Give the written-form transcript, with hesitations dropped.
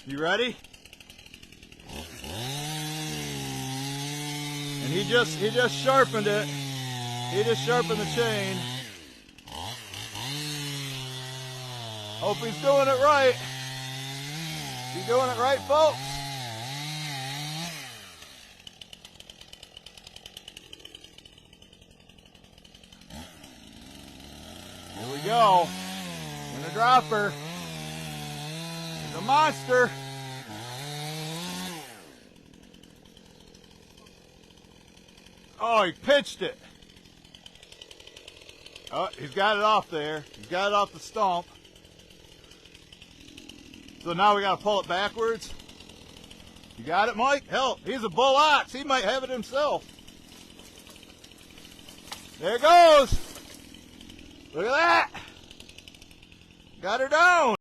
You ready? And he just sharpened it. He just sharpened the chain. Hope he's doing it right. Is he doing it right, folks? Here we go. In the dropper. He's a monster. Oh, he pitched it. Oh, he's got it off there. He's got it off the stump. So now we got to pull it backwards. You got it, Mike? Hell, he's a bull ox. He might have it himself. There it goes. Look at that. Got her down.